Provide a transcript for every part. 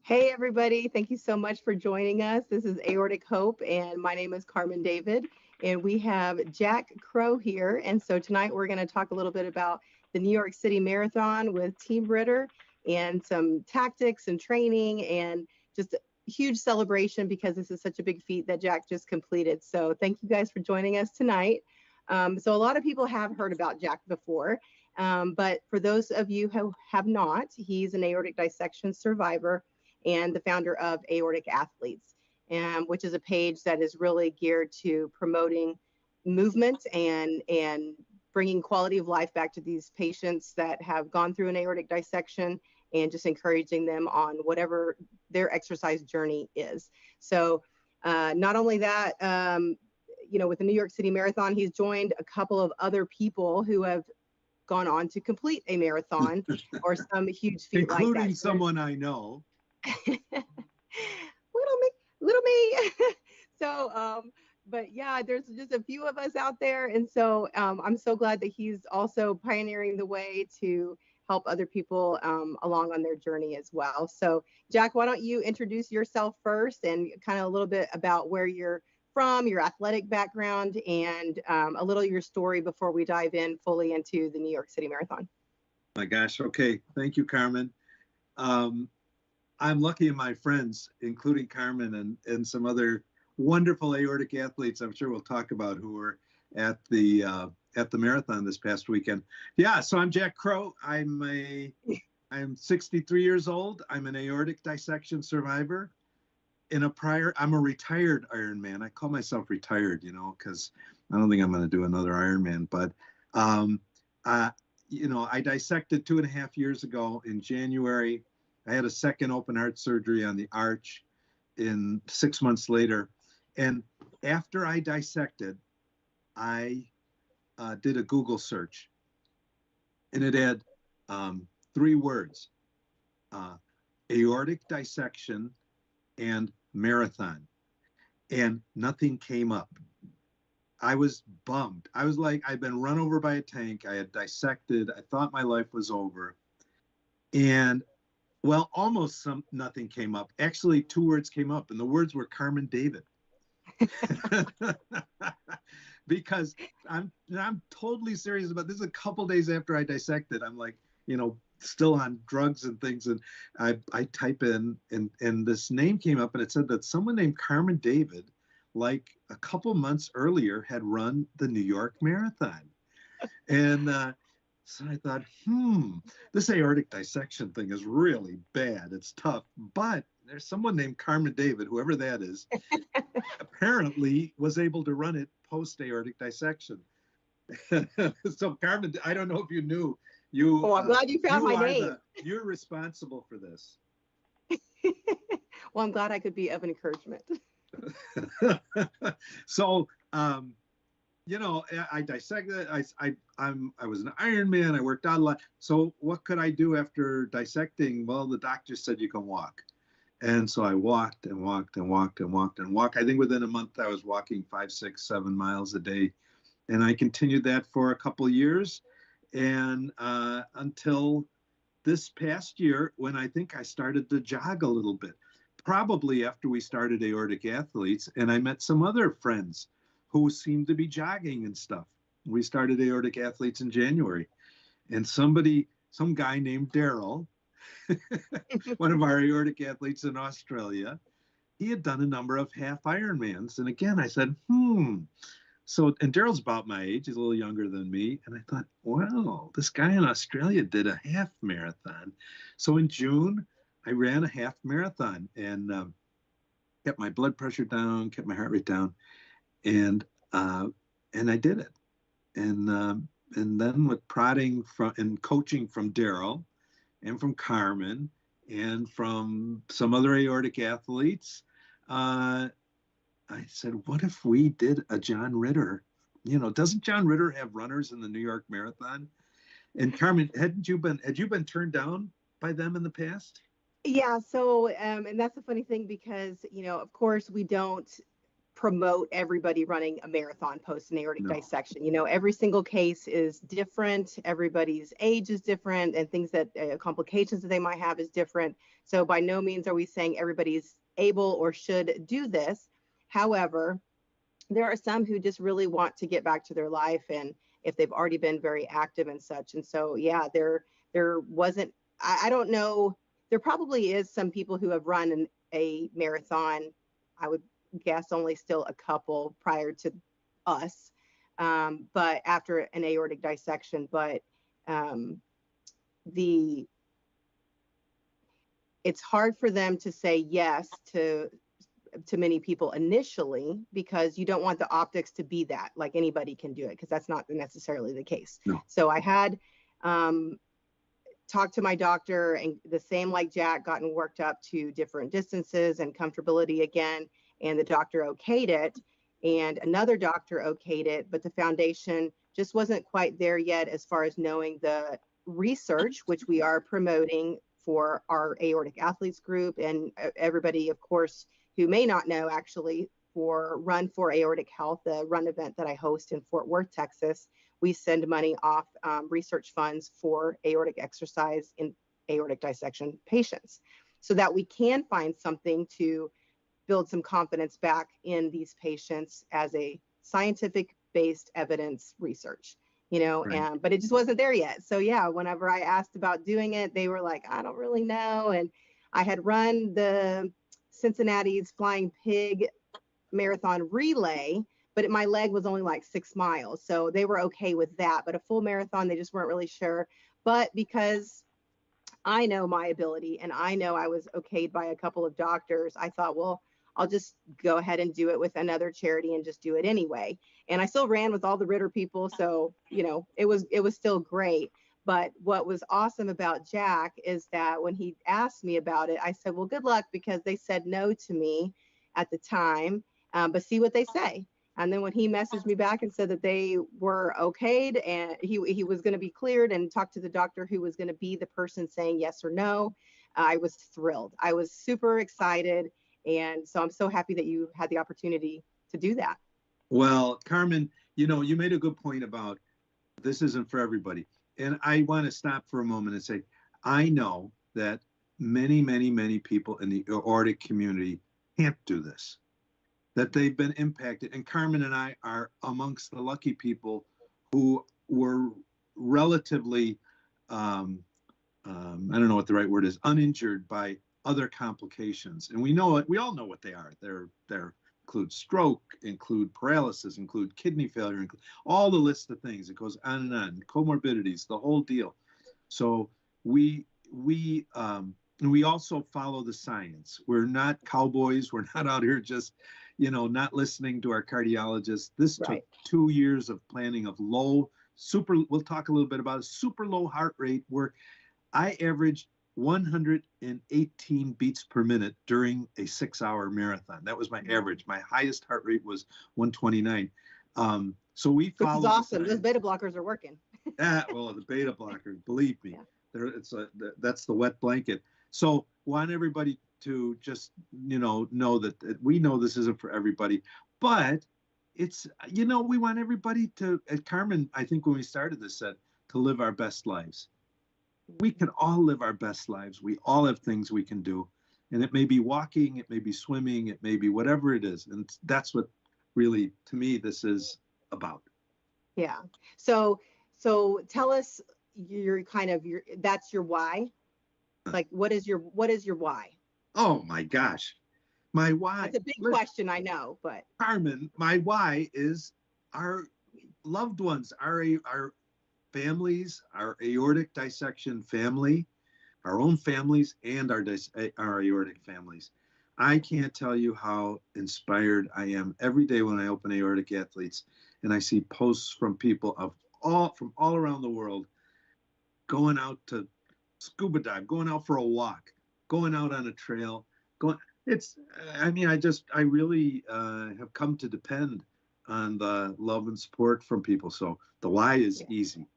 Hey, everybody. Thank you so much for joining us. This is Aortic Hope, and my name is Carmen David. And we have Jack Crowe here. And so tonight we're going to talk a little bit about the New York City Marathon with Team Ritter and some tactics and training and just a huge celebration because this is such a big feat that Jack just completed. So thank you guys for joining us tonight. So a lot of people have heard about Jack before, but for those of you who have not, he's an aortic dissection survivor and the founder of Aortic Athletes, which is a page that is really geared to promoting movement and bringing quality of life back to these patients that have gone through an aortic dissection and just encouraging them on whatever their exercise journey is. So not only that, with the New York City Marathon, he's joined a couple of other people who have gone on to complete a marathon or some huge feat like that. Including someone I know. little me. So, but yeah, there's just a few of us out there. And so I'm so glad that he's also pioneering the way to help other people along on their journey as well. So Jack, why don't you introduce yourself first and kind of a little bit about where you're from, your athletic background, and a little of your story before we dive in fully into the New York City Marathon. My gosh. Okay. Thank you, Carmen. I'm lucky in my friends, including Carmen and some other wonderful aortic athletes I'm sure we'll talk about who were at the marathon this past weekend. Yeah, so I'm Jack Crowe. I'm 63 years old. I'm an aortic dissection survivor. I'm a retired Ironman. I call myself retired, because I don't think I'm going to do another Ironman. But, I dissected 2.5 years ago in January. I had a second open heart surgery on the arch 6 months later. And after I dissected, I did a Google search. And it had 3 words, aortic dissection and marathon. And nothing came up. I was bummed. I was like, I'd been run over by a tank. I had dissected. I thought my life was over. And well, almost nothing came up. Actually, 2 words came up, and the words were Carmen David. Because I'm totally serious about this. A couple days after I dissected, I'm like, still on drugs and things, and I type in, and this name came up, and it said that someone named Carmen David, like a couple months earlier, had run the New York Marathon, and so I thought, this aortic dissection thing is really bad. It's tough, but there's someone named Carmen David, whoever that is, apparently was able to run it post-aortic dissection. So Carmen, I don't know if you knew. I'm glad you found my name. You're responsible for this. Well, I'm glad I could be of encouragement. So, I dissected. I was an Ironman. I worked out a lot. So what could I do after dissecting? Well, the doctor said you can walk. And so I walked and walked and walked and walked and walked. I think within a month I was walking 5, 6, 7 miles a day. And I continued that for a couple of years. And until this past year, when I think I started to jog a little bit, probably after we started Aortic Athletes, and I met some other friends who seemed to be jogging and stuff. We started Aortic Athletes in January, and some guy named Daryl, one of our aortic athletes in Australia, he had done a number of half Ironmans. And again, I said, So, and Daryl's about my age, he's a little younger than me. And I thought, wow, this guy in Australia did a half marathon. So in June, I ran a half marathon and kept my blood pressure down, kept my heart rate down. And I did it. And then with prodding and coaching from Daryl and from Carmen and from some other aortic athletes, I said, what if we did a John Ritter? Doesn't John Ritter have runners in the New York Marathon? And Carmen, had you been turned down by them in the past? Yeah. So, and that's the funny thing because, of course we don't promote everybody running a marathon post an aortic No. dissection. You know, every single case is different. Everybody's age is different, and things that complications that they might have is different. So by no means are we saying everybody's able or should do this. However, there are some who just really want to get back to their life, and if they've already been very active and such. And so, yeah, there wasn't, I don't know, there probably is some people who have run a marathon. I would guess only still a couple prior to us, but after an aortic dissection. But it's hard for them to say yes to many people initially, because you don't want the optics to be that like anybody can do it, because that's not necessarily the case. No. So I had talked to my doctor, and the same like Jack, gotten worked up to different distances and comfortability again, and the doctor okayed it, and another doctor okayed it, but the foundation just wasn't quite there yet as far as knowing the research, which we are promoting for our aortic athletes group, and everybody, of course, who may not know, actually, for Run for Aortic Health, the run event that I host in Fort Worth, Texas, we send money off research funds for aortic exercise in aortic dissection patients, so that we can find something to build some confidence back in these patients as a scientific based evidence research, you know. Right. But it just wasn't there yet. So yeah, whenever I asked about doing it, they were like, I don't really know. And I had run the Cincinnati's Flying Pig marathon relay, but my leg was only like 6 miles. So they were okay with that. But a full marathon, they just weren't really sure. But because I know my ability and I know I was okayed by a couple of doctors, I thought, well, I'll just go ahead and do it with another charity and just do it anyway. And I still ran with all the Ritter people. So, you know, it was still great. But what was awesome about Jack is that when he asked me about it, I said, well, good luck, because they said no to me at the time, but see what they say. And then when he messaged me back and said that they were okayed and he was going to be cleared, and talked to the doctor who was going to be the person saying yes or no, I was thrilled. I was super excited. And so I'm so happy that you had the opportunity to do that. Well, Carmen, you know, you made a good point about this isn't for everybody. And I want to stop for a moment and say, I know that many, many, many people in the aortic community can't do this, that they've been impacted. And Carmen and I are amongst the lucky people who were relatively, I don't know what the right word is, uninjured by other complications. And we know it, we all know what they are. They're include stroke, include paralysis, include kidney failure, include all the list of things. It goes on and on, comorbidities, the whole deal. So we also follow the science. We're not cowboys. We're not out here just, you know, not listening to our cardiologists. This took 2 years of planning of we'll talk a little bit about it, super low heart rate, where I averaged 118 beats per minute during a 6-hour marathon. That was my average. My highest heart rate was 129. So we follow. Which is awesome. Those beta blockers are working. Well, the beta blockers, believe me, that's the wet blanket. So want everybody to just, you know that we know this isn't for everybody, but it's, you know, we want everybody to, as Carmen, I think when we started this, said, to live our best lives. We can all live our best lives. We all have things we can do. And it may be walking, it may be swimming, it may be whatever it is. And that's what really, to me, this is about. Yeah. So tell us that's your why. Like, what is your why? Oh my gosh. My why. It's a big question, I know, but Carmen, my why is our loved ones, our families, our aortic dissection family, our own families, and our aortic families. I can't tell you how inspired I am every day when I open Aortic Athletes and I see posts from people from all around the world going out to scuba dive, going out for a walk, going out on a trail. I really have come to depend on the love and support from people. So the why is easy.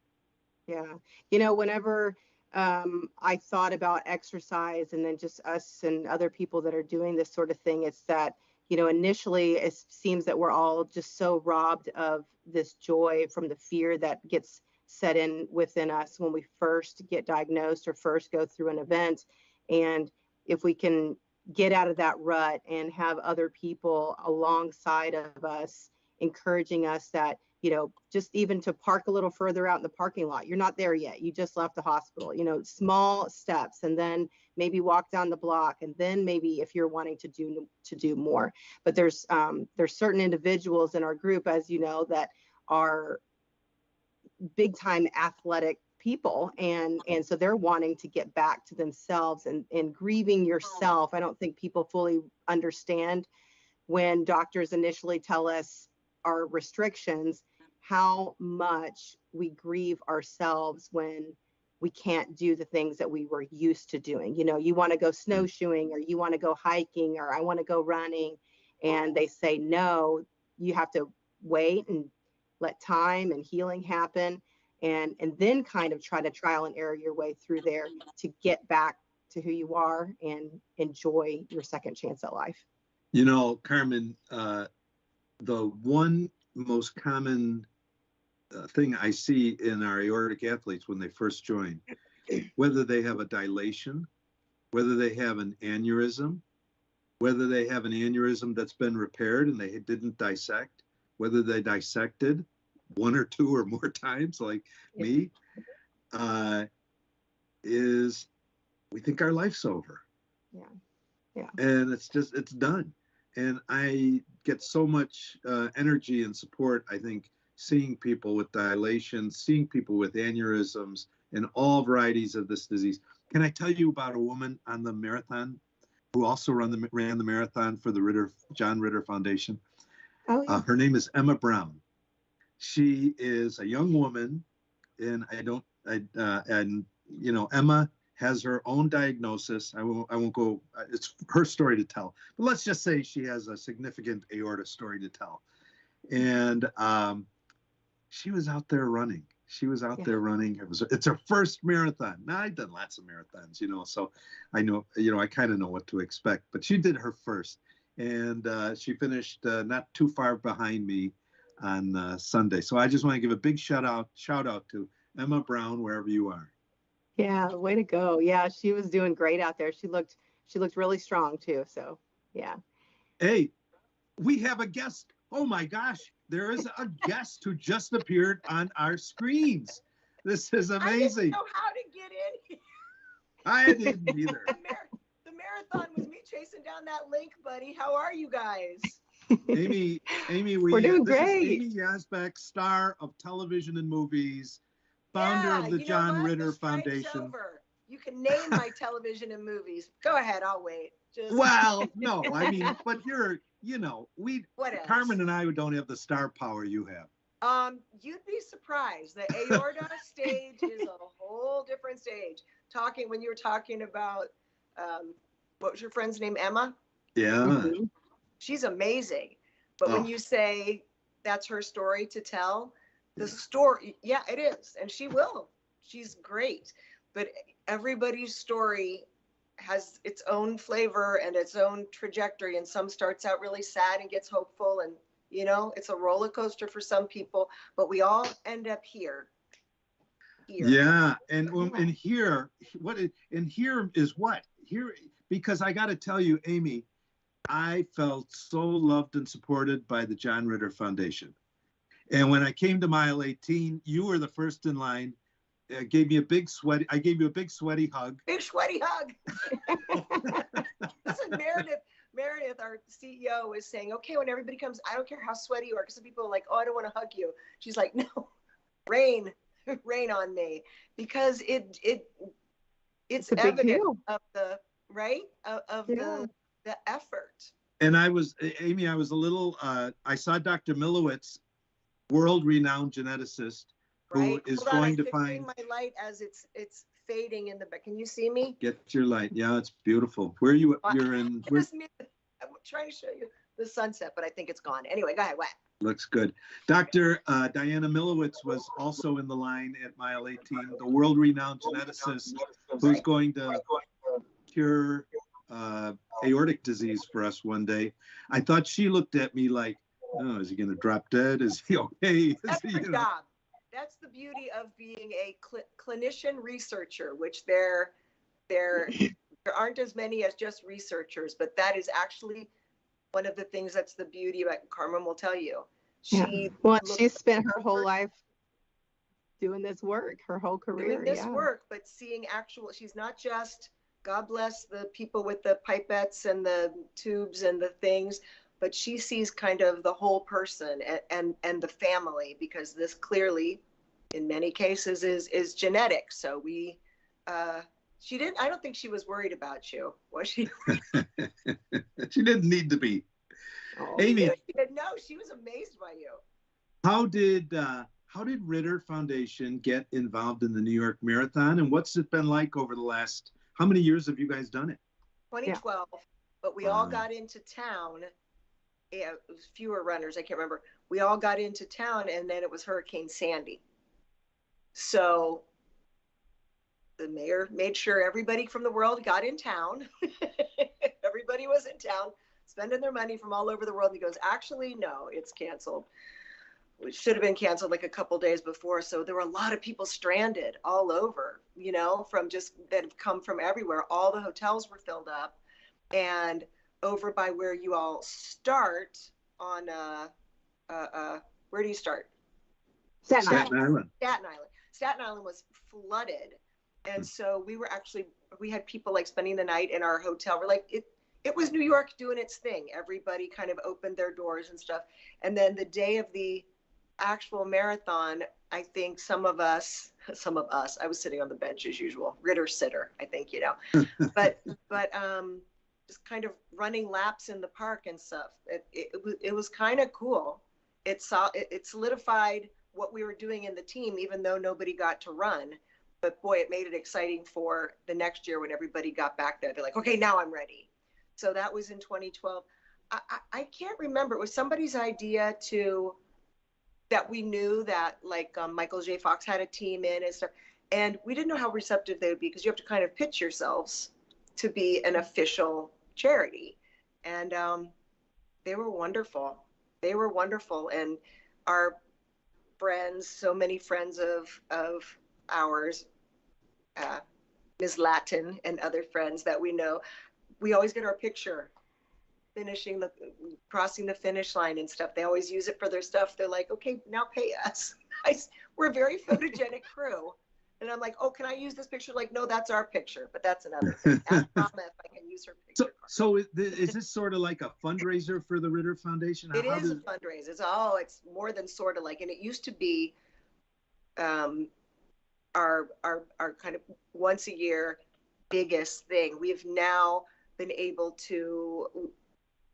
Yeah. You know, whenever I thought about exercise and then just us and other people that are doing this sort of thing, it's that initially it seems that we're all just so robbed of this joy from the fear that gets set in within us when we first get diagnosed or first go through an event. And if we can get out of that rut and have other people alongside of us, encouraging us that, just even to park a little further out in the parking lot. You're not there yet. You just left the hospital, small steps, and then maybe walk down the block. And then maybe if you're wanting to do more, but there's certain individuals in our group, as you know, that are big time athletic people. And so they're wanting to get back to themselves and grieving yourself. I don't think people fully understand when doctors initially tell us our restrictions, how much we grieve ourselves when we can't do the things that we were used to doing. You want to go snowshoeing, or you want to go hiking, or I want to go running. And they say, no, you have to wait and let time and healing happen. And then kind of try to trial and error your way through there to get back to who you are and enjoy your second chance at life. Carmen, the one most common thing I see in our aortic athletes when they first join, whether they have a dilation, whether they have an aneurysm, whether they have an aneurysm that's been repaired and they didn't dissect, whether they dissected one or two or more times like me, is we think our life's over. Yeah. And it's done. And I get so much energy and support, I think, seeing people with dilation, seeing people with aneurysms and all varieties of this disease. Can I tell you about a woman on the marathon who also ran the marathon for the John Ritter Foundation? Oh, yeah. Her name is Emma Brown. She is a young woman, and Emma has her own diagnosis. I won't go, it's her story to tell, but let's just say she has a significant aorta story to tell. And she was out there running. It's her first marathon. Now, I've done lots of marathons, so I know, I kind of know what to expect, but she did her first. And she finished not too far behind me on Sunday. So I just want to give a big shout out to Emma Brown, wherever you are. Yeah, way to go. Yeah, she was doing great out there. She looked really strong too. So yeah. Hey, we have a guest. Oh my gosh, there is a guest who just appeared on our screens. This is amazing. I didn't know how to get in. I didn't either. The marathon was me chasing down that link, buddy. How are you guys? Amy, we're doing great. Is Amy Yasbeck, star of television and movies, founder of the John Ritter Foundation. You can name my television and movies. Go ahead, I'll wait. Well, no, I mean, but Carmen and I don't have the star power you have. You'd be surprised. The aorta stage is a whole different stage. When you were talking about, what was your friend's name, Emma? Yeah. Mm-hmm. She's amazing. But when you say that's her story to tell, the story, yeah, it is. And she's great. But everybody's story has its own flavor and its own trajectory. And some starts out really sad and gets hopeful. And, it's a roller coaster for some people, but we all end up here. Yeah. And here is what? Here, because I got to tell you, Amy, I felt so loved and supported by the John Ritter Foundation. And when I came to mile 18, you were the first in line. I gave you a big sweaty hug. Big sweaty hug. Listen, Meredith, our CEO, is saying, okay, when everybody comes, I don't care how sweaty you are, because some people are like, oh, I don't want to hug you. She's like, no, rain on me, because it's evidence of the the effort. And I was a little, I saw Dr. Millowitz, world-renowned geneticist, who is going to find my light as it's fading in the back. Can you see me? Get your light. Yeah, it's beautiful. Where are you? You're in. I'm trying to show you the sunset, but I think it's gone. Anyway, go ahead. What? Looks good. Dr. Diana Millowitz was also in the line at mile 18, the world-renowned geneticist who's going to cure aortic disease for us one day. I thought she looked at me like, oh, is he going to drop dead? Is he okay? That's her job. That's the beauty of being a clinician researcher, which there aren't as many as just researchers, but that is actually one of the things that's the beauty of it. Carmen will tell you. She spent her whole life doing this work, her whole career. Doing this work, but seeing she's not just, God bless the people with the pipettes and the tubes and the things, but she sees kind of the whole person and the family, because this clearly, in many cases, is genetic. So I don't think she was worried about you, was she? She didn't need to be. Oh, Amy, no, she was amazed by you. How did Ritter Foundation get involved in the New York Marathon, and what's it been like over the last, how many years have you guys done it? 2012, but we all got into town. Yeah, it was fewer runners, I can't remember. We all got into town, and then it was Hurricane Sandy. So the mayor made sure everybody from the world got in town. Everybody was in town, spending their money from all over the world. He goes, actually, no, it's canceled. Which should have been canceled like a couple days before. So there were a lot of people stranded all over, from just that have come from everywhere. All the hotels were filled up, and over by where you all start on, where do you start? Staten Island. Staten Island was flooded. And so we had people like spending the night in our hotel. We're like, it was New York doing its thing. Everybody kind of opened their doors and stuff. And then the day of the actual marathon, I think some of us, I was sitting on the bench as usual, Ritter sitter, I think, but just kind of running laps in the park and stuff. It was kind of cool. It solidified what we were doing in the team, even though nobody got to run. But boy, it made it exciting for the next year when everybody got back there. They're like, okay, now I'm ready. So that was in 2012. I can't remember. It was somebody's idea that we knew that like Michael J. Fox had a team in and stuff. And we didn't know how receptive they would be, because you have to kind of pitch yourselves to be an official charity. And they were wonderful. And our friends, so many friends of ours, Ms. Latin and other friends that we know, we always get our picture crossing the finish line and stuff. They always use it for their stuff. They're like, okay, now pay us. We're a very photogenic crew. And I'm like, oh, can I use this picture? Like, no, that's our picture, but that's another thing. Ask Mama if I can use her picture. So is this sort of like a fundraiser for the Ritter Foundation? It is a fundraiser. It's more than sort of like, and it used to be our kind of once a year biggest thing. We've now been able to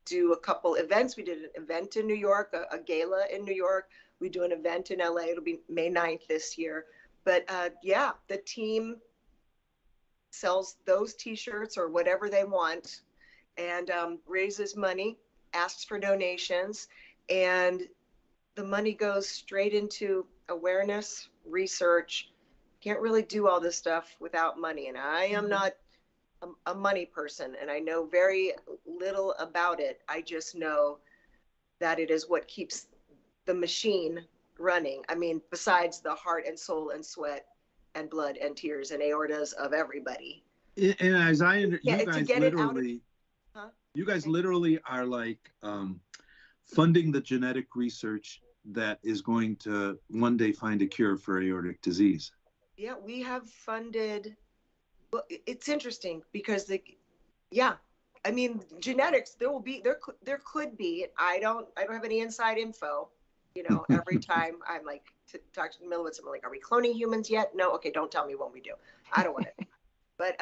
do a couple events. We did an event in New York, a gala in New York. We do an event in LA. It'll be May 9th this year. But the team sells those T-shirts or whatever they want, and raises money, asks for donations, and the money goes straight into awareness, research. Can't really do all this stuff without money. And I am not a money person, and I know very little about it. I just know that it is what keeps the machine running. I mean, besides the heart and soul and sweat and blood and tears and aortas of everybody. And as you guys literally are like funding the genetic research that is going to one day find a cure for aortic disease. Yeah, we have funded. Well, it's interesting because I mean, genetics, there could be, I don't have any inside info, every time I'm like, to talk to Milowitz, I'm like, are we cloning humans yet? No. Okay. Don't tell me when we do. I don't want it. But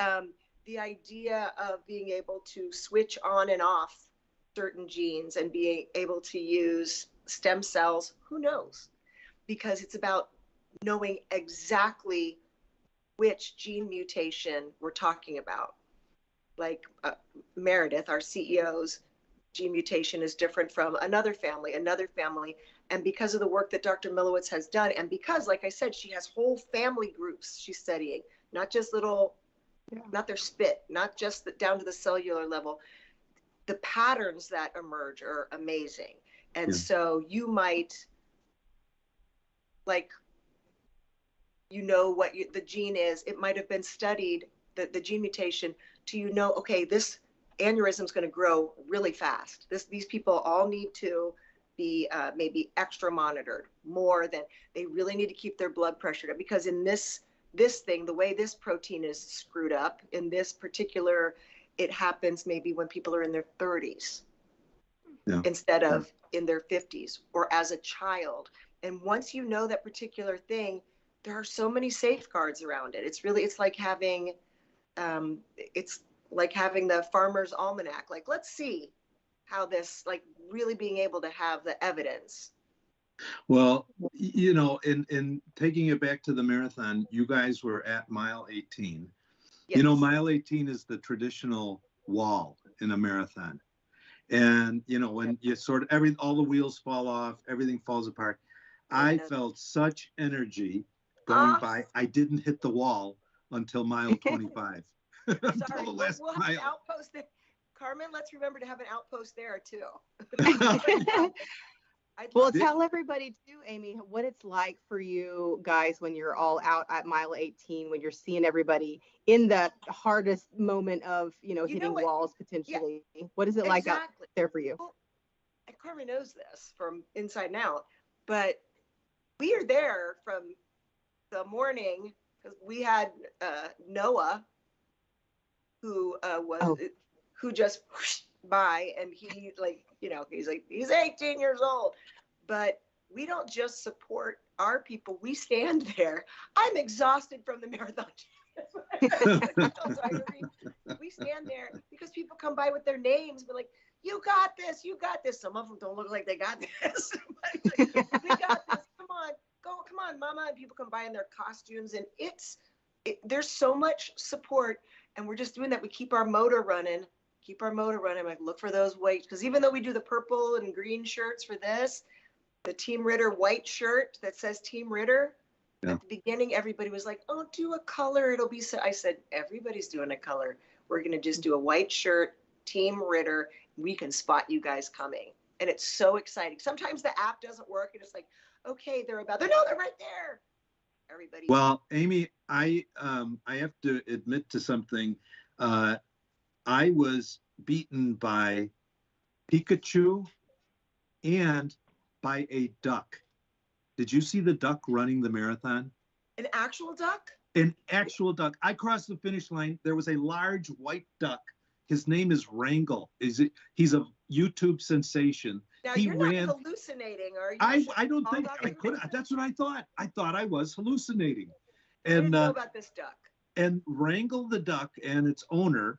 the idea of being able to switch on and off certain genes and being able to use stem cells, who knows? Because it's about knowing exactly which gene mutation we're talking about. Like Meredith, our CEO's gene mutation is different from another family. And because of the work that Dr. Milowitz has done, and because, like I said, she has whole family groups she's studying, not just little not their spit, not just down to the cellular level. The patterns that emerge are amazing. And so you might, like, what the gene is. It might have been studied, the gene mutation, to okay, this aneurysm is going to grow really fast. These people all need to be maybe extra monitored more than they really need to keep their blood pressure up, because in this thing, the way this protein is screwed up in this particular, it happens maybe when people are in their 30s instead of in their 50s or as a child. And once you know that particular thing, there are so many safeguards around it. It's like having the farmer's almanac. Like, let's see how this, like, really being able to have the evidence. Well, in taking it back to the marathon, you guys were at mile 18. Yes. Mile 18 is the traditional wall in a marathon. And, when you sort of, all the wheels fall off, everything falls apart. I felt such energy going by. I didn't hit the wall until mile 25. Sorry, we'll have an outpost there. Carmen, let's remember to have an outpost there too. Well, tell everybody too, Amy, what it's like for you guys when you're all out at mile 18, when you're seeing everybody in the hardest moment of, hitting walls potentially. Yeah, what is it like out there for you? Well, and Carmen knows this from inside and out, but we are there from the morning, because we had Noah, who just whooshed by, and he, like, he's 18 years old. But we don't just support our people, we stand there. I'm exhausted from the marathon. We stand there because people come by with their names, but like, you got this, you got this. Some of them don't look like they got this. We got this, come on, mama. And people come by in their costumes, and there's so much support, and we're just doing that. We keep our motor running. Like, look for those weights, because even though we do the purple and green shirts for this, the Team Ritter white shirt that says Team Ritter, at the beginning, everybody was like, oh, do a color. It'll be so. I said, everybody's doing a color. We're going to just do a white shirt, Team Ritter. We can spot you guys coming. And it's so exciting. Sometimes the app doesn't work, and it's like, okay, they're right there. Everybody. Well, Amy, I have to admit to something. I was beaten by Pikachu and by a duck. Did you see the duck running the marathon? An actual duck? An actual duck. I crossed the finish line. There was a large white duck. His name is Wrinkle. He's a YouTube sensation. Now, you're not hallucinating, are you? I don't think I could. That's what I thought. I thought I was hallucinating. And I didn't know about this duck. And Wrinkle the duck and its owner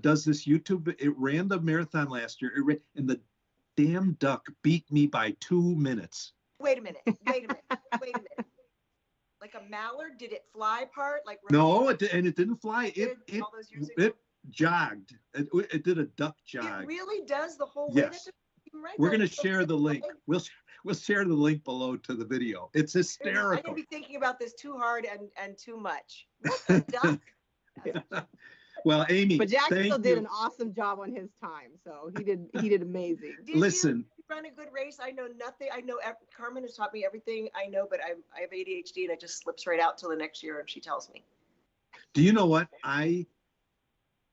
does this YouTube. It ran the marathon last year, and the damn duck beat me by 2 minutes. Wait a minute. Like a mallard? Did it fly part? Like no, it didn't fly. It jogged. It did a duck jog. It really does the whole way. Yes. We're going to share the link. We'll share the link below to the video. It's hysterical. I didn't be thinking about this too hard and too much. What the duck? Well, Amy, but Jack still did an awesome job on his time, so he did amazing. Listen, you run a good race. I know nothing. I know Carmen has taught me everything I know, but I have ADHD, and it just slips right out till the next year, and she tells me. Do you know what? I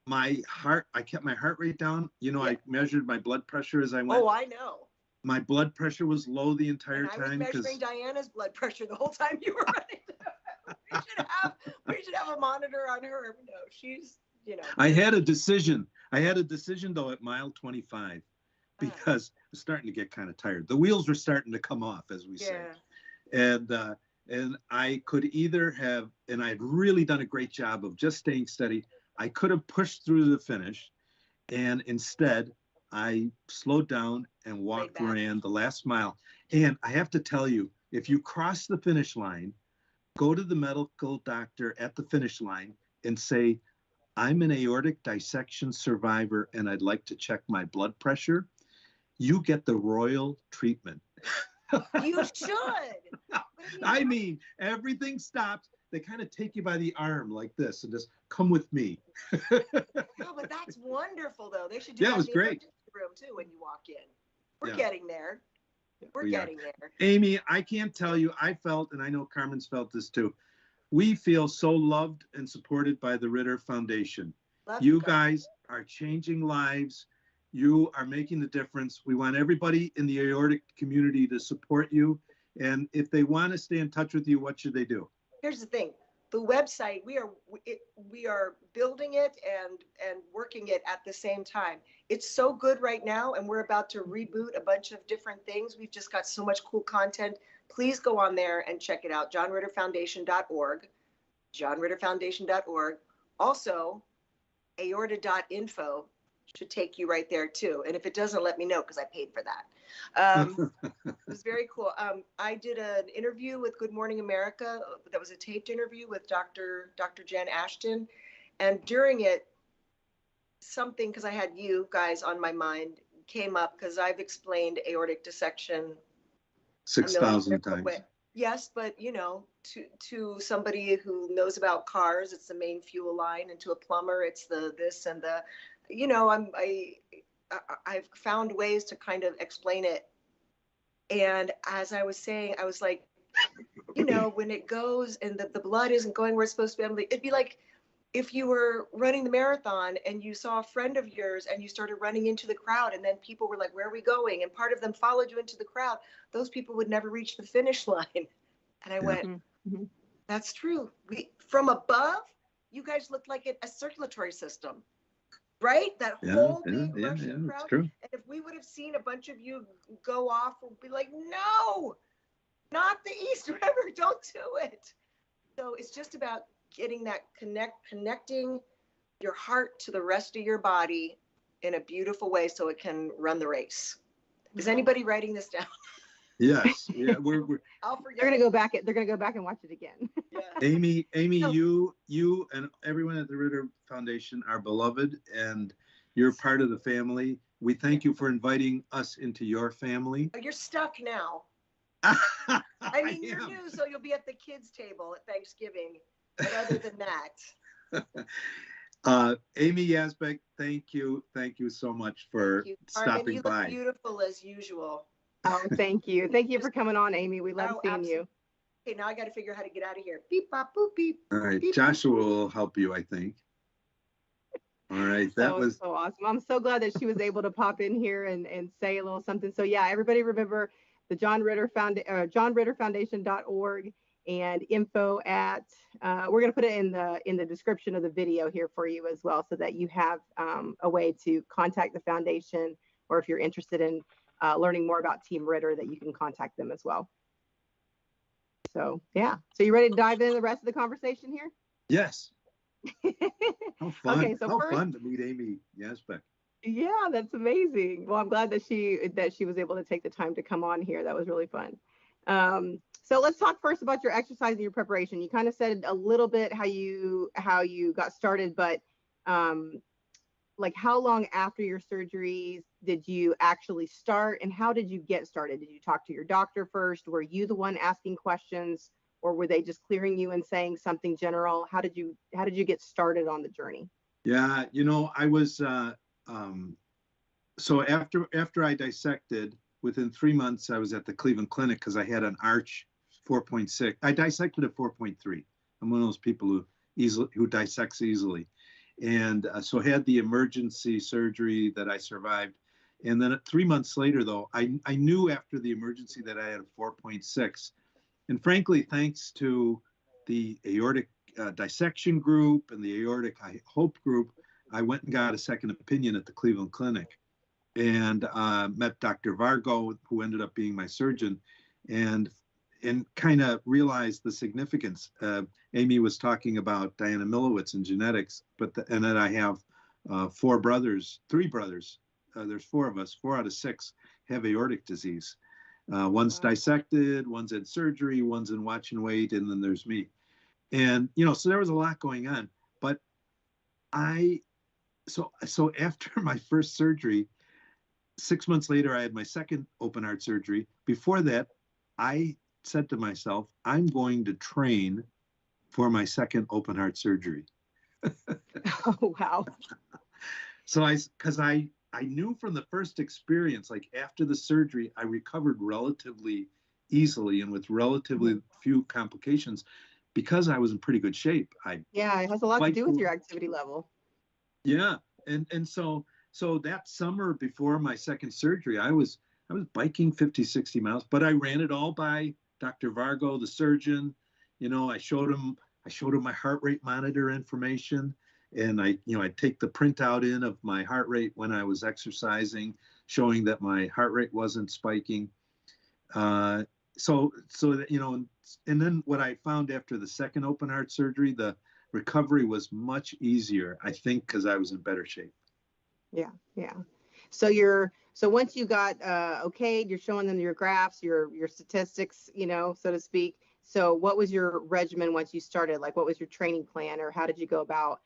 kept my heart rate down. I measured my blood pressure as I went. Oh, I know. My blood pressure was low the entire time. I was measuring Diana's blood pressure the whole time you were running. we should have a monitor on her. No, she's. I had a decision. Though at mile 25, because I was starting to get kind of tired. The wheels were starting to come off, as we say. And I could either have, and I had really done a great job of just staying steady. I could have pushed through the finish, and instead I slowed down and ran the last mile. And I have to tell you, if you cross the finish line, go to the medical doctor at the finish line and say, I'm an aortic dissection survivor and I'd like to check my blood pressure. You get the royal treatment. You should. I mean, everything stops. they kind of take you by the arm like this and just come with me. Oh, but that's wonderful, though. They should do Yeah, that it was in the great. emergency room too when you walk in. We're Yeah. getting there. We're We are. getting there. Amy, I can't tell you, I felt, and I know Carmen's felt this too. We feel so loved and supported by the Ritter Foundation. Love You guys are changing lives. You are making the difference. We want everybody in the aortic community to support you. And if they want to stay in touch with you, what should they do? Here's the thing. The website, we are building it and working it at the same time. It's so good right now, and we're about to reboot a bunch of different things. We've just got so much cool content. Please go on there and check it out. johnritterfoundation.org. johnritterfoundation.org. Also, aorta.info should take you right there too. And if it doesn't, let me know, because I paid for that. It was very cool. I did an interview with Good Morning America. That was a taped interview with Dr. Jen Ashton. And during it, something, because I had you guys on my mind, came up, because I've explained aortic dissection 6,000 times. Yes, but you know, to somebody who knows about cars, it's the main fuel line, and to a plumber, it's the this and the, you know, I've found ways to kind of explain it. And as I was saying, I was like, you know, when it goes and the blood isn't going where it's supposed to be, it'd be like if you were running the marathon and you saw a friend of yours and you started running into the crowd, and then people were like, where are we going? And part of them followed you into the crowd. Those people would never reach the finish line. And I went, that's true. From above, you guys looked like a circulatory system. Right? That whole big Russian crowd. True. And if we would have seen a bunch of you go off, we'd be like, no, not the East River. Don't do it. So it's just about getting that connecting your heart to the rest of your body in a beautiful way so it can run the race. Is anybody writing this down? Yes. Yeah, I'll forget. They're gonna go back and watch it again. Yeah. Amy, you and everyone at the Ritter Foundation are beloved, and you're part of the family. We thank you for inviting us into your family. You're stuck now. I mean, you're new, so you'll be at the kids' table at Thanksgiving. But other than that. Amy Yasbeck, thank you so much for stopping by. You look beautiful as usual. Oh, thank you. Thank you for coming on, Amy. We love seeing you. Okay, now I got to figure out how to get out of here. Beep, bop, boop, beep. All right, beep, Joshua boop, will help you, I think. All right, that was so awesome. I'm so glad that she was able to pop in here and say a little something. So yeah, everybody remember the johnritterfoundation.org and info at, we're going to put it in the description of the video here for you as well, so that you have a way to contact the foundation, or if you're interested in learning more about Team Ritter, that you can contact them as well. So yeah, so you ready to dive into the rest of the conversation here? Yes. How fun! Okay, so fun to meet Amy Yasbeck. Yeah, that's amazing. Well, I'm glad that she was able to take the time to come on here. That was really fun. So let's talk first about your exercise and your preparation. You kind of said a little bit how you got started, but like how long after your surgeries did you actually start, and how did you get started? Did you talk to your doctor first? Were you the one asking questions, or were they just clearing you and saying something general? How did you get started on the journey? Yeah, you know, I was so after I dissected, within 3 months I was at the Cleveland Clinic because I had an arch 4.6. I dissected at 4.3. I'm one of those people who dissects easily. And so I had the emergency surgery that I survived. And then 3 months later, though, I knew after the emergency that I had a 4.6. And frankly, thanks to the aortic dissection group and the aortic hope group, I went and got a second opinion at the Cleveland Clinic and met Dr. Vargo, who ended up being my surgeon, and kind of realized the significance. Amy was talking about Diana Milowitz and genetics, and then I have three brothers. There's 4 of us. 4 out of 6 have aortic disease. One's dissected, one's had surgery, one's in watch and wait, and then there's me. And, you know, so there was a lot going on. But so after my first surgery, 6 months later, I had my second open heart surgery. Before that, I said to myself, I'm going to train for my second open heart surgery. Oh, wow. So because I knew from the first experience, like after the surgery, I recovered relatively easily and with relatively few complications because I was in pretty good shape. Yeah, it has a lot to do with your activity level. Yeah. And so that summer before my second surgery, I was biking 50, 60 miles, but I ran it all by Dr. Vargo, the surgeon. You know, I showed him my heart rate monitor information, and I'd take the printout in of my heart rate when I was exercising, showing that my heart rate wasn't spiking. So that, you know, and then what I found after the second open heart surgery, the recovery was much easier, I think, because I was in better shape. Yeah, yeah. So once you got okayed, you're showing them your graphs, your statistics, you know, so to speak. So what was your regimen once you started? Like, what was your training plan, or how did you go about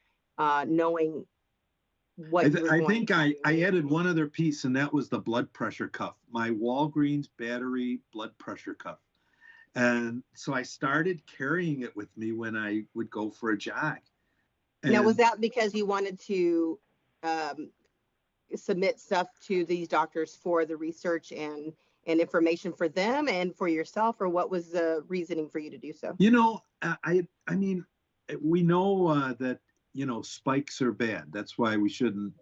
knowing what you were going I think to do? I added one other piece, and that was the blood pressure cuff, my Walgreens battery blood pressure cuff. And so I started carrying it with me when I would go for a jog. Now, was that because you wanted to submit stuff to these doctors for the research and information for them and for yourself, or what was the reasoning for you to do so? You know, I mean, we know that, you know, spikes are bad. That's why we shouldn't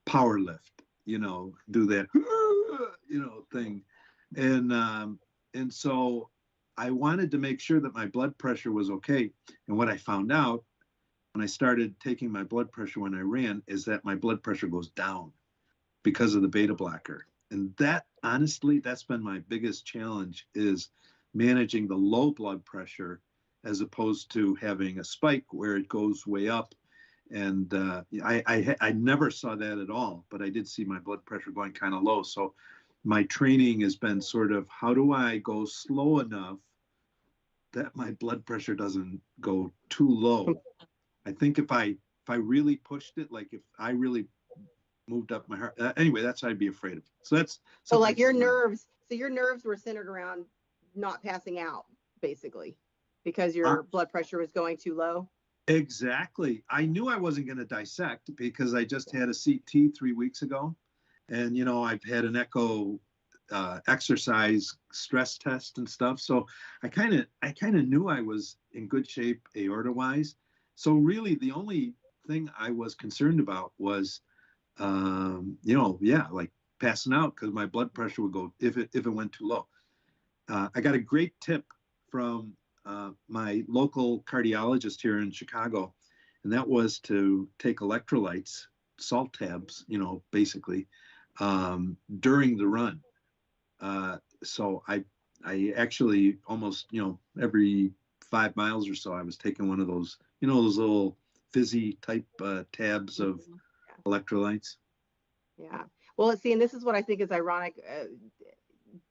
power lift, you know, do that, you know, thing. And so I wanted to make sure that my blood pressure was okay. And what I found out when I started taking my blood pressure when I ran is that my blood pressure goes down because of the beta blocker. And that, honestly, that's been my biggest challenge, is managing the low blood pressure as opposed to having a spike where it goes way up. And I never saw that at all, but I did see my blood pressure going kind of low. So my training has been sort of, how do I go slow enough that my blood pressure doesn't go too low? I think if I really pushed it, like if I really moved up my heart, anyway, that's what I'd be afraid of. So that's so like your nerves. So your nerves were centered around not passing out, basically, because your blood pressure was going too low. Exactly. I knew I wasn't going to dissect because I just had a CT 3 weeks ago, and you know, I've had an echo exercise stress test and stuff. So I kind of knew I was in good shape aorta wise. So really, the only thing I was concerned about was, you know, yeah, like passing out, because my blood pressure would go if it went too low. I got a great tip from my local cardiologist here in Chicago, and that was to take electrolytes, salt tabs, you know, basically, during the run. So I actually almost, you know, every 5 miles or so, I was taking one of those, you know, those little fizzy type tabs of electrolytes. Yeah. Well, see, and this is what I think is ironic,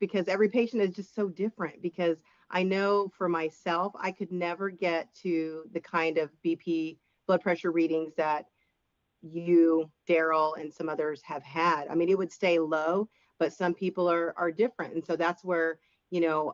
because every patient is just so different. Because I know for myself, I could never get to the kind of BP blood pressure readings that you, Daryl, and some others have had. I mean, it would stay low, but some people are different. And so that's where, you know,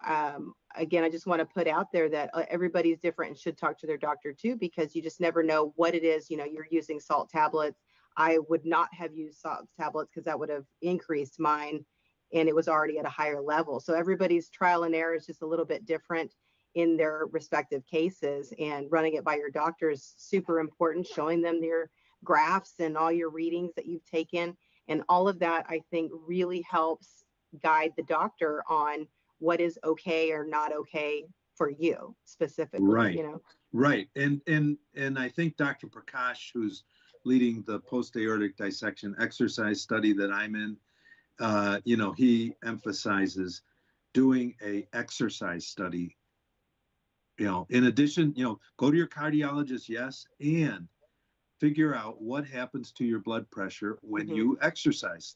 again, I just want to put out there that everybody's different and should talk to their doctor too, because you just never know what it is. You know, you're using salt tablets. I would not have used salt tablets because that would have increased mine, and it was already at a higher level. So everybody's trial and error is just a little bit different in their respective cases, and running it by your doctor is super important, showing them your graphs and all your readings that you've taken. And all of that, I think, really helps guide the doctor on what is okay or not okay for you specifically. Right. You know? Right. And I think Dr. Prakash, who's leading the post-aortic dissection exercise study that I'm in, you know, he emphasizes doing a exercise study. You know, in addition, you know, go to your cardiologist, yes, and figure out what happens to your blood pressure when you exercise.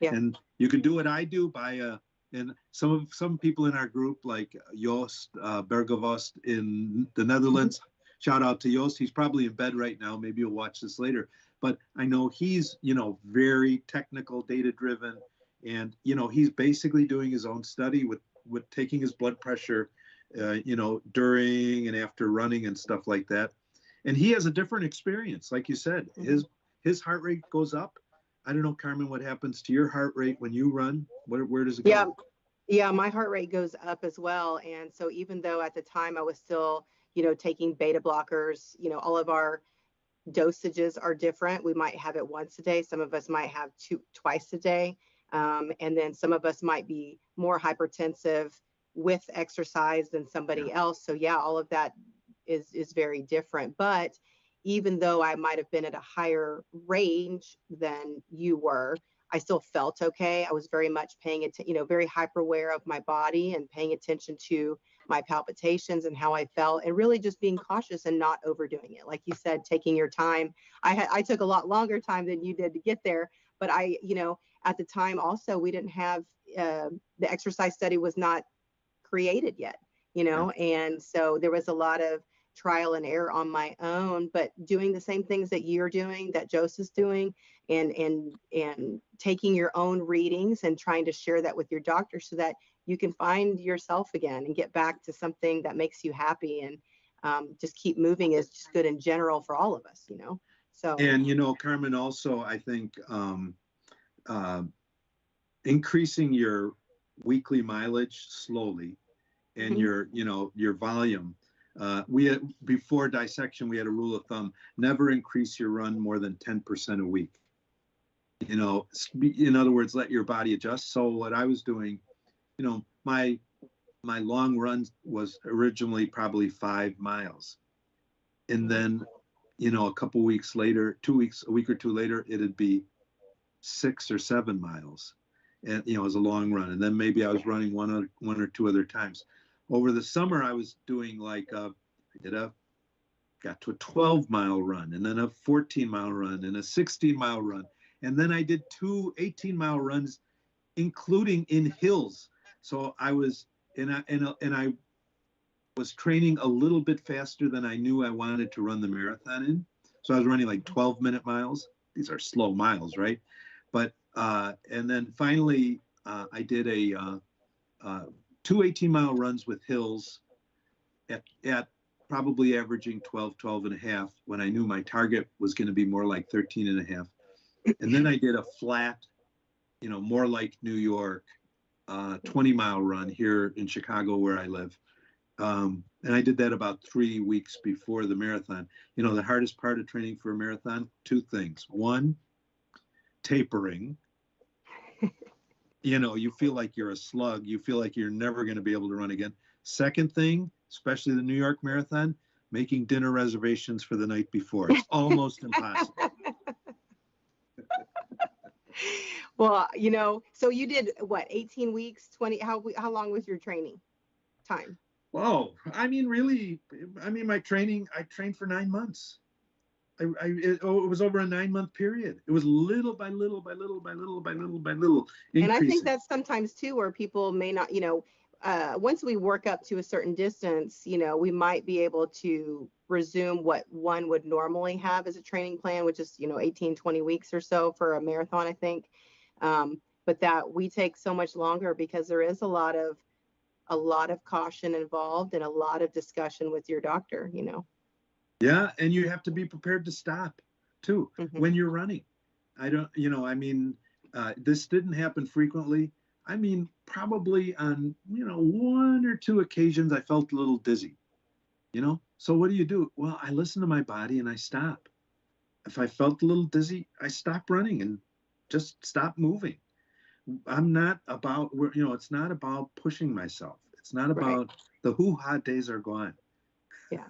And you can do what I do by and some people in our group, like Joost Bergevost in the Netherlands, shout out to Joost. He's probably in bed right now. Maybe you'll watch this later. But I know he's, you know, very technical, data driven. And, you know, he's basically doing his own study with taking his blood pressure during and after running and stuff like that. And he has a different experience. Like you said, his heart rate goes up. I don't know, Carmen, what happens to your heart rate when you run? Where does it go? Yeah, my heart rate goes up as well. And so even though at the time I was still, taking beta blockers, all of our dosages are different. We might have it once a day. Some of us might have twice a day. And then some of us might be more hypertensive with exercise than somebody else. So yeah, all of that is very different. But even though I might have been at a higher range than you were, I still felt okay. I was very much paying attention, very hyper aware of my body and paying attention to my palpitations and how I felt, and really just being cautious and not overdoing it. Like you said, taking your time. I took a lot longer time than you did to get there, but at the time also we didn't have the exercise study was not created yet, and so there was a lot of trial and error on my own, but doing the same things that you're doing, that Joseph's doing, and taking your own readings and trying to share that with your doctor so that you can find yourself again and get back to something that makes you happy, and just keep moving is just good in general for all of us, So, and Carmen, also I think increasing your weekly mileage slowly and your volume. Before dissection, we had a rule of thumb: never increase your run more than 10% a week. In other words, let your body adjust. So what I was doing, my long run was originally probably 5 miles, and then a couple weeks later, a week or two later, it'd be 6 or 7 miles, and it was a long run. And then maybe I was running one or two other times. Over the summer, I was doing got to a 12-mile run, and then a 14-mile run, and a 16-mile run. And then I did 2 18-mile runs, including in hills. So I was, and I was training a little bit faster than I knew I wanted to run the marathon in. So I was running like 12-minute miles. These are slow miles, right? But, and then finally, I did 2 18-mile runs with hills at probably averaging 12 and a half, when I knew my target was going to be more like 13 and a half. And then I did a flat, more like New York, 20-mile run here in Chicago where I live. And I did that about 3 weeks before the marathon. The hardest part of training for a marathon, 2 things. One, tapering. You feel like you're a slug. You feel like you're never going to be able to run again. Second thing, especially the New York Marathon, making dinner reservations for the night before. It's almost impossible. Well, so you did what, 18 weeks, 20, how long was your training time? Whoa. My training, I trained for 9 months. It was over a 9-month period. It was little by little by little by little by little by little increasing. And I think that's sometimes too where people may not, once we work up to a certain distance, we might be able to resume what one would normally have as a training plan, which is, 18, 20 weeks or so for a marathon, I think. But that we take so much longer because there is a lot of caution involved and a lot of discussion with your doctor, Yeah, and you have to be prepared to stop too when you're running. This didn't happen frequently. Probably on 1 or 2 occasions I felt a little dizzy. So what do? Well, I listen to my body and I stop. If I felt a little dizzy, I stop running and just stop moving. I'm not about it's not about pushing myself. It's not about the hoo-ha days are gone. Yeah.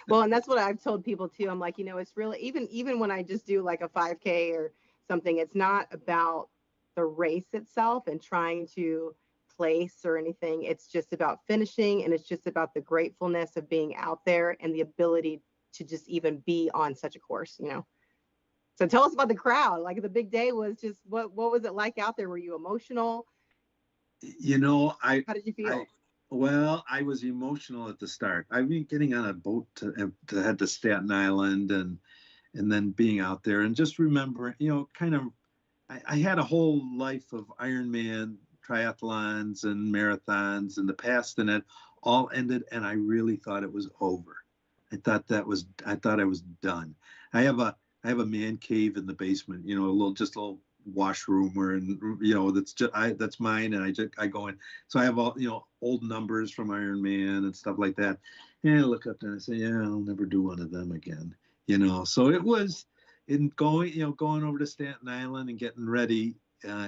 Well, and that's what I've told people too. I'm like, it's really, even when I just do like a 5K or something, it's not about the race itself and trying to place or anything. It's just about finishing, and it's just about the gratefulness of being out there and the ability to just even be on such a course, So tell us about the crowd. Like the big day was just, what was it like out there? Were you emotional? How did you feel? I was emotional at the start. Getting on a boat to head to Staten Island and then being out there and just remembering, I had a whole life of Ironman triathlons and marathons in the past, and it all ended, and I really thought it was over. I thought I was done. I have a man cave in the basement, you know, just a little washroom that's mine, and I go in. So I have all, you know, old numbers from Iron Man and stuff like that. And I look up there and I say, yeah, I'll never do one of them again. You know, so it was in going over to Staten Island and getting ready,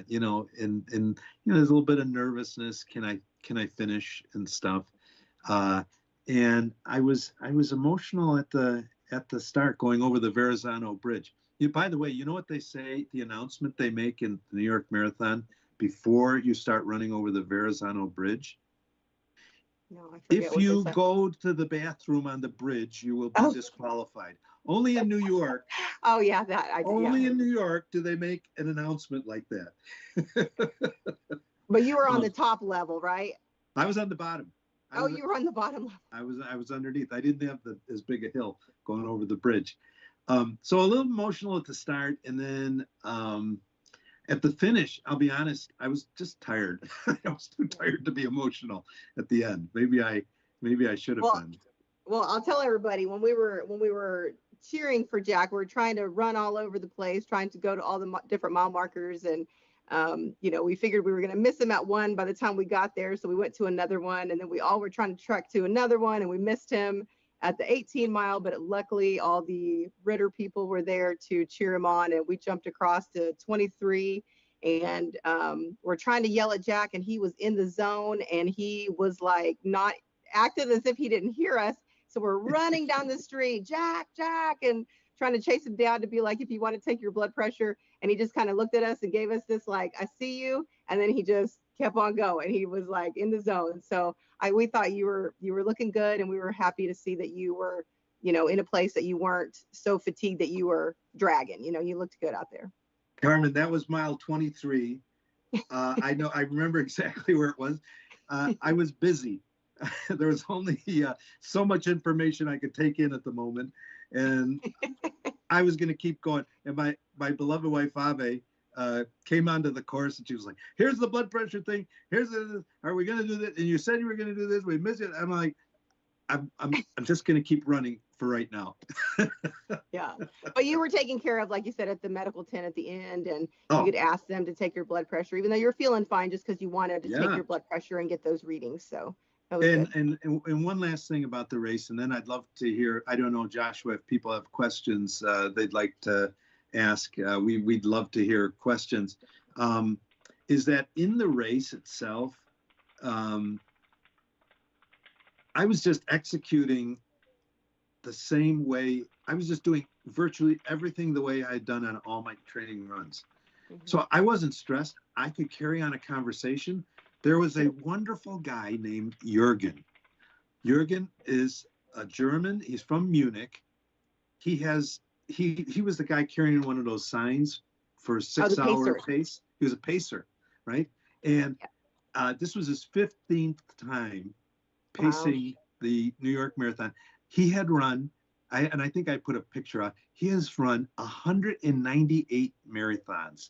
you know, and you know, there's a little bit of nervousness. Can I finish and stuff? And I was emotional at the start going over the Verrazano Bridge. By the way, you know what they say, the announcement they make in the New York Marathon before you start running over the Verrazano Bridge? No, I forget. If you go to the bathroom on the bridge, you will be disqualified. Only in New York. Oh yeah, only in New York do they make an announcement like that. But you were on the top level, right? I was on the bottom. You were on the bottom level. I was underneath. I didn't have as big a hill going over the bridge. So a little emotional at the start, and then at the finish, I'll be honest, I was just tired. I was too tired to be emotional at the end. Maybe I should have been. Well, I'll tell everybody, when we were cheering for Jack, we were trying to run all over the place, trying to go to all the different mile markers, and you know, we figured we were going to miss him at one by the time we got there, so we went to another one, and then we all were trying to trek to another one, and we missed him at the 18 mile, but luckily all the Ritter people were there to cheer him on, and we jumped across to 23, and we're trying to yell at Jack, and he was in the zone, and he was like not acted as if he didn't hear us. So we're running down the street, Jack, and trying to chase him down to be like, if you want to take your blood pressure. And he just kind of looked at us and gave us this, like, I see you. And then he just kept on going. He was like in the zone. So we thought you were looking good, and we were happy to see that you were, you know, in a place that you weren't so fatigued that you were dragging. You know, you looked good out there. Carmen, that was mile 23. I remember exactly where it was. I was busy. There was only so much information I could take in at the moment, and I was going to keep going. And my beloved wife Ave came onto the course, and she was like, "Here's the blood pressure thing. Are we going to do this? And you said you were going to do this. We missed it." I'm like, I'm just going to keep running for right now. Yeah, but you were taken care of, like you said, at the medical tent at the end, and you could ask them to take your blood pressure, even though you're feeling fine, just because you wanted to take your blood pressure and get those readings. So. And one last thing about the race, and then I'd love to hear, I don't know, Joshua, if people have questions they'd like to ask, we'd love to hear questions, is that in the race itself, I was just executing the same way. I was just doing virtually everything the way I had done on all my training runs. Mm-hmm. So I wasn't stressed. I could carry on a conversation. There was a wonderful guy named Jürgen. Jürgen is a German. He's from Munich. He was the guy carrying one of those signs for 6-hour pace. He was a pacer, right? And this was his 15th time pacing the New York Marathon. He had run, and I think I put a picture out, he has run 198 marathons.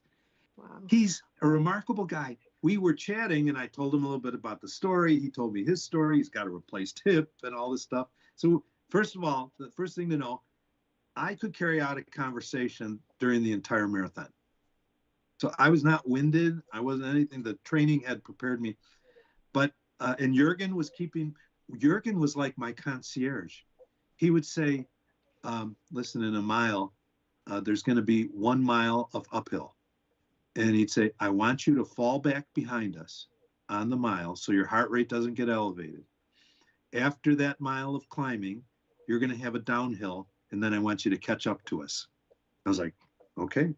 Wow. He's a remarkable guy. We were chatting, and I told him a little bit about the story. He told me his story. He's got a replaced hip and all this stuff. So first of all, the first thing to know, I could carry out a conversation during the entire marathon. So I was not winded. I wasn't anything. The training had prepared me. But, and Jürgen was like my concierge. He would say, listen, in a mile, there's going to be 1 mile of uphill. And he'd say, I want you to fall back behind us on the mile so your heart rate doesn't get elevated. After that mile of climbing, you're going to have a downhill, and then I want you to catch up to us. I was like, okay,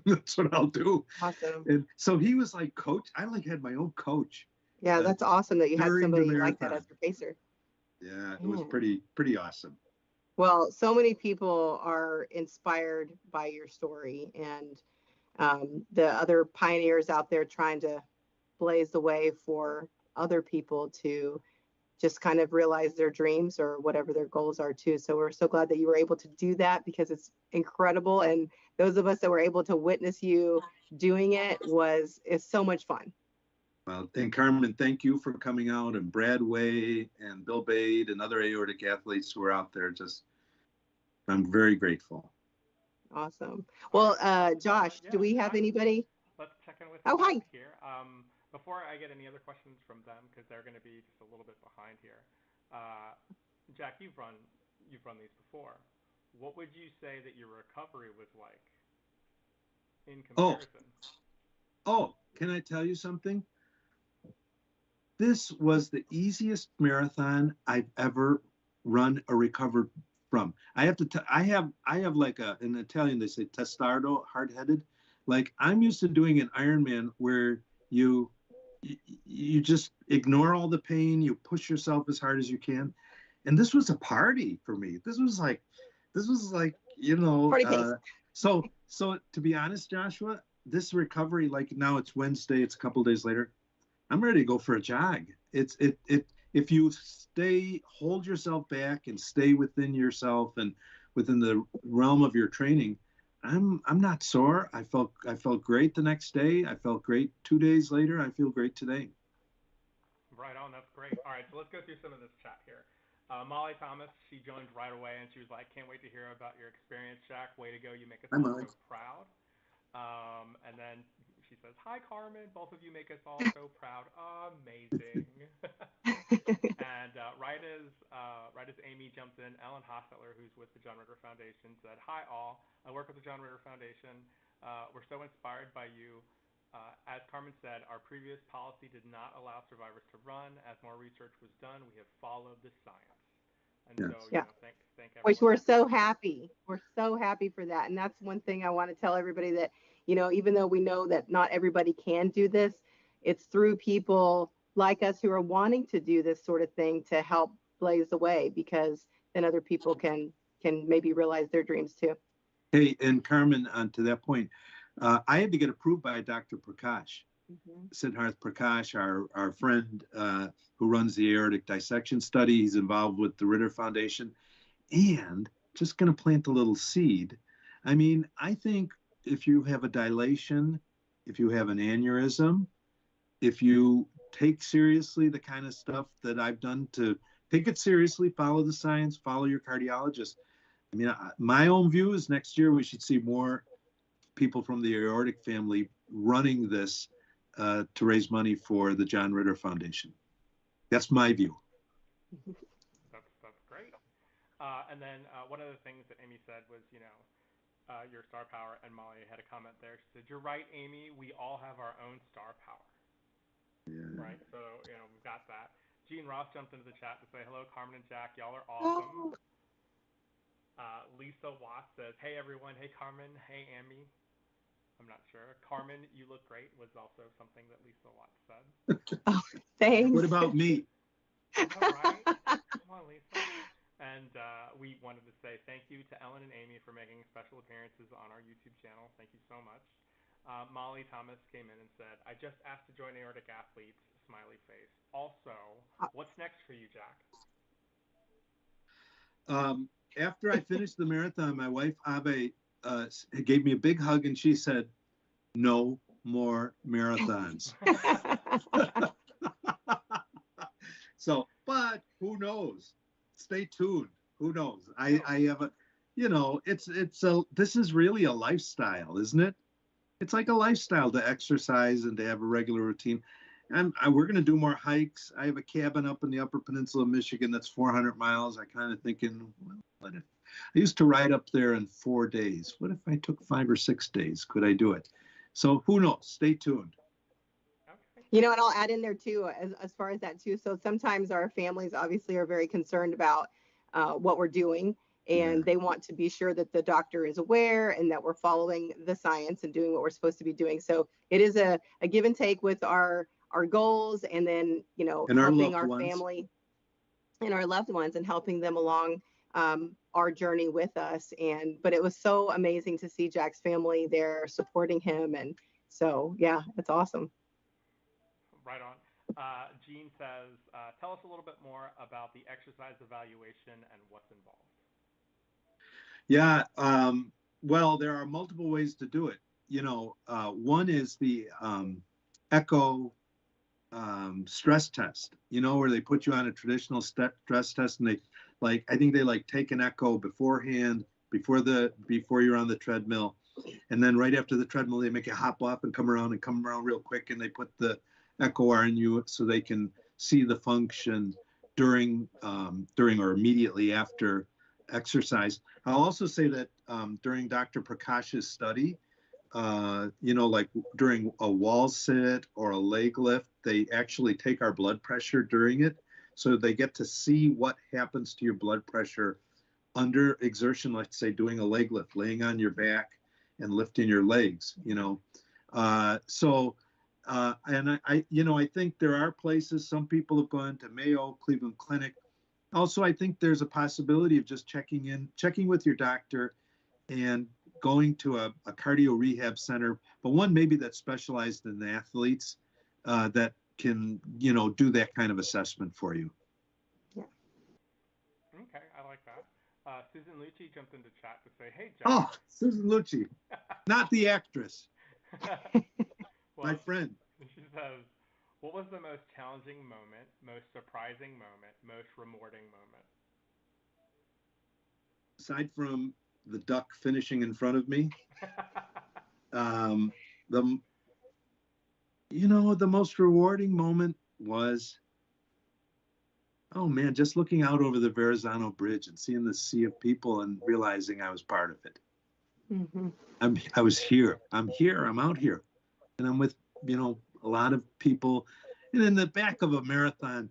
that's what I'll do. Awesome. And so he was like coach. I like had my own coach. Yeah, that's awesome that you had somebody like that as your pacer. Yeah, it was pretty awesome. Well, so many people are inspired by your story, and the other pioneers out there trying to blaze the way for other people to just kind of realize their dreams or whatever their goals are too. So we're so glad that you were able to do that, because it's incredible. And those of us that were able to witness you doing it is so much fun. Well, and Carmen, thank you for coming out, and Brad Way and Bill Bade and other aortic athletes who are out there. I'm very grateful. Awesome. Well, Josh, do we have anybody? Let's check in with hi. here. Before I get any other questions from them, because they're going to be just a little bit behind here. Jack, you've run these before. What would you say that your recovery was like in comparison? Oh, can I tell you something? This was the easiest marathon I've ever run or recovered from. I have like in Italian, they say testardo, hard-headed. Like, I'm used to doing an Ironman where you just ignore all the pain, you push yourself as hard as you can. And this was a party for me. This was like, so to be honest, Joshua, this recovery, like now it's Wednesday, it's a couple days later, I'm ready to go for a jog. If you hold yourself back and stay within yourself and within the realm of your training, I'm not sore. I felt great the next day. I felt great 2 days later. I feel great today. Right on. That's great. All right, so let's go through some of this chat here. Molly Thomas, she joined right away and she was like, "Can't wait to hear about your experience, Jack. Way to go. You make us all so proud." And then she says, "Hi, Carmen. Both of you make us all so proud. Amazing." And right as Amy jumped in, Ellen Hostetler, who's with the John Ritter Foundation, said, "Hi, all. I work with the John Ritter Foundation. We're so inspired by you. As Carmen said, our previous policy did not allow survivors to run. As more research was done, we have followed the science." And yes. so, you know, thank everyone. Which we're so happy. We're so happy for that. And that's one thing I want to tell everybody, that, you know, even though we know that not everybody can do this, it's through people like us who are wanting to do this sort of thing to help blaze the way, because then other people can maybe realize their dreams too. Hey, and Carmen, to that point, I had to get approved by Dr. Prakash. Siddharth Prakash, our friend who runs the aortic dissection study. He's involved with the Ritter Foundation. And just going to plant a little seed. I mean, I think if you have a dilation, if you have an aneurysm, if you take seriously the kind of stuff that I've done to take it seriously, follow the science, follow your cardiologist. I mean, my own view is next year we should see more people from the aortic family running this to raise money for the John Ritter Foundation. That's my view. That's great. And then one of the things that Amy said was, you know, your star power, and Molly had a comment there. She said, "You're right, Amy. We all have our own star power." Yeah. Right. So, you know, we've got that. Jean Ross jumped into the chat to say, "Hello, Carmen and Jack. Y'all are awesome." Lisa Watts says, "Hey, everyone. Hey, Carmen. Hey, Amy." I'm not sure. "Carmen, you look great," was also something that Lisa Watts said. Oh, thanks. What about me? All right. Come on, Lisa. And we wanted to say thank you to Ellen and Amy for making special appearances on our YouTube channel. Thank you so much. Molly Thomas came in and said, "I just asked to join Aortic Athletes," smiley face. "Also, what's next for you, Jack?" After I finished the marathon, my wife, Ave, gave me a big hug and she said, "No more marathons." So, but who knows? Stay tuned. Who knows? I have a, you know, this is really a lifestyle, isn't it? It's like a lifestyle to exercise and to have a regular routine. And we're going to do more hikes. I have a cabin up in the Upper Peninsula of Michigan that's 400 miles. I kind of thinking, well, what if I used to ride up there in 4 days? What if I took 5 or 6 days? Could I do it? So who knows? Stay tuned. You know, and I'll add in there too, as far as that too. So sometimes our families obviously are very concerned about what we're doing, and they want to be sure that the doctor is aware and that we're following the science and doing what we're supposed to be doing. So it is a give and take with our goals, and then, you know, and helping our family and our loved ones and helping them along our journey with us. But it was so amazing to see Jack's family there supporting him. And so, yeah, it's awesome. Right on. Jean says, "Tell us a little bit more about the exercise evaluation and what's involved." Yeah, well, there are multiple ways to do it. You know, one is the echo stress test, where they put you on a traditional stress test, and I think they take an echo beforehand, before you're on the treadmill, and then right after the treadmill they make you hop off and come around real quick, and they put the echo on you so they can see the function during or immediately after exercise. I'll also say that during Dr. Prakash's study, during a wall sit or a leg lift, they actually take our blood pressure during it. So they get to see what happens to your blood pressure under exertion, let's say doing a leg lift, laying on your back and lifting your legs, and I think there are places, some people have gone to Mayo, Cleveland Clinic. Also, I think there's a possibility of just checking with your doctor and going to a cardio rehab center, but one maybe that's specialized in the athletes, that can, do that kind of assessment for you. Yeah. Okay, I like that. Susan Lucci jumped into chat to say, "Hey, Jack." Oh, Susan Lucci, not the actress. Well, my friend. She says, "What was the most challenging moment, most surprising moment, most rewarding moment?" Aside from the duck finishing in front of me, the most rewarding moment was, oh man, just looking out over the Verrazano Bridge and seeing the sea of people and realizing I was part of it. Mm-hmm. I was here. I'm here. I'm out here, and I'm with a lot of people. And in the back of a marathon,